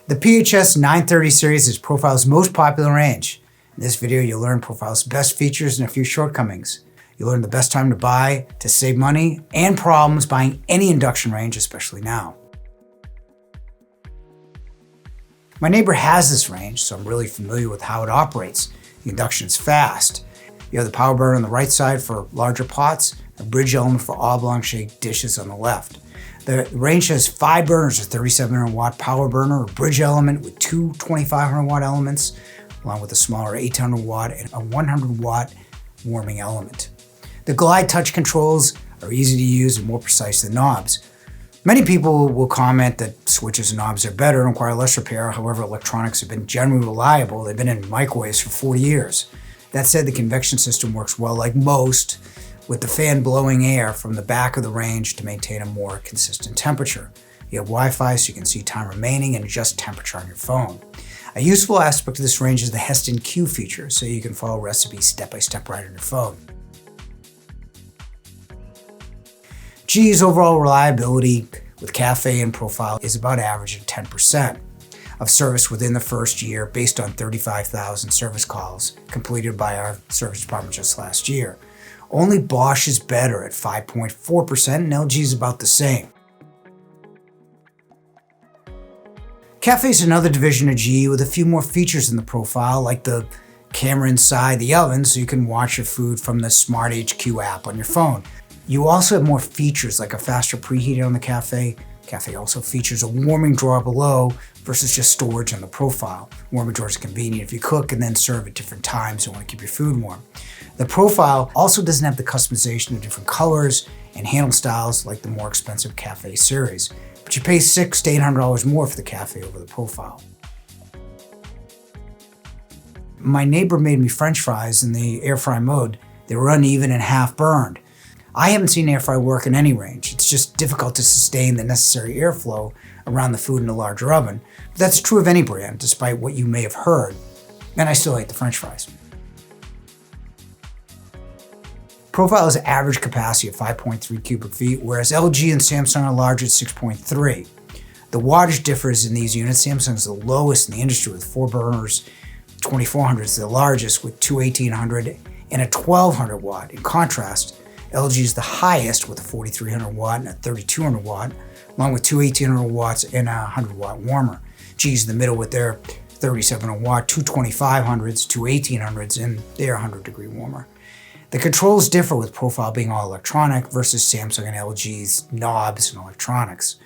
The PHS 930 series is Profile's most popular range. In this video, you'll learn Profile's best features and a few shortcomings. You'll learn the best time to buy, to save money, and problems buying any induction range, especially now. My neighbor has this range, so I'm really familiar with how it operates. The induction is fast. You have the power burner on the right side for larger pots, a bridge element for oblong-shaped dishes on the left. The range has 5 burners, a 3700 watt power burner, a bridge element with 2 2500 watt elements, along with a smaller 800 watt and a 100 watt warming element. The glide touch controls are easy to use and more precise than knobs. Many people will comment that switches and knobs are better and require less repair. However, electronics have been generally reliable. They've been in microwaves for 40 years. That said, the convection system works well like most, with the fan blowing air from the back of the range to maintain a more consistent temperature. You have Wi-Fi so you can see time remaining and adjust temperature on your phone. A useful aspect of this range is the Heston Q feature, so you can follow recipes step-by-step right on your phone. GE's overall reliability with Cafe and Profile is about average at 10% of service within the first year based on 35,000 service calls completed by our service department just last year. Only Bosch is better at 5.4% and LG is about the same. Cafe is another division of GE with a few more features in the Profile, like the camera inside the oven so you can watch your food from the Smart HQ app on your phone. You also have more features like a faster preheater on the Cafe. Cafe also features a warming drawer below versus just storage on the Profile. Warming drawers are convenient if you cook and then serve at different times and want to keep your food warm. The Profile also doesn't have the customization of different colors and handle styles like the more expensive Cafe series, but you pay $600 to $800 more for the Cafe over the Profile. My neighbor made me French fries in the air fry mode. They were uneven and half burned. I haven't seen air fry work in any range. It's just difficult to sustain the necessary airflow around the food in a larger oven. But that's true of any brand, despite what you may have heard. And I still hate the French fries. Profile has average capacity of 5.3 cubic feet, whereas LG and Samsung are larger at 6.3. The wattage differs in these units. Samsung is the lowest in the industry with 4 burners. 2400 is the largest with 2 1800 and a 1200 watt. In contrast, LG is the highest with a 4300 watt and a 3200 watt, along with 2 1800 watts and a 100 watt warmer. GE's in the middle with their 3700 watt, 2 2500s, 2 1800s, and their 100 degree warmer. The controls differ with Profile being all electronic versus Samsung and LG's knobs and electronics.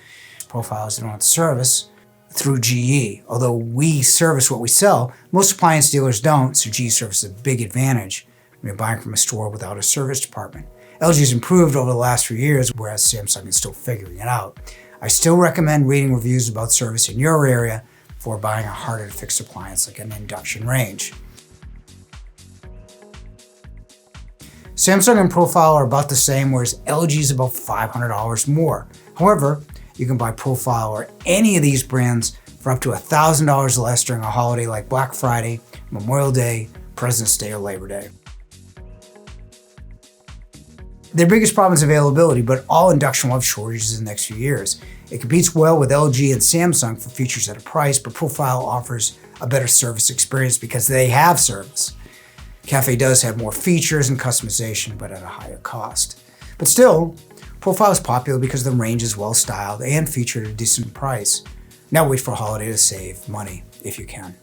Profile is on service through GE. Although we service what we sell, most appliance dealers don't, so GE service is a big advantage when you're buying from a store without a service department. LG's improved over the last few years, whereas Samsung is still figuring it out. I still recommend reading reviews about service in your area before buying a harder to fix appliance like an induction range. Samsung and Profile are about the same, whereas LG is about $500 more. However, you can buy Profile or any of these brands for up to $1,000 less during a holiday like Black Friday, Memorial Day, President's Day, or Labor Day. Their biggest problem is availability, but all induction will have shortages in the next few years. It competes well with LG and Samsung for features at a price, but Profile offers a better service experience because they have service. Cafe does have more features and customization, but at a higher cost. But still, Profile is popular because the range is well styled and featured at a decent price. Now wait for a holiday to save money if you can.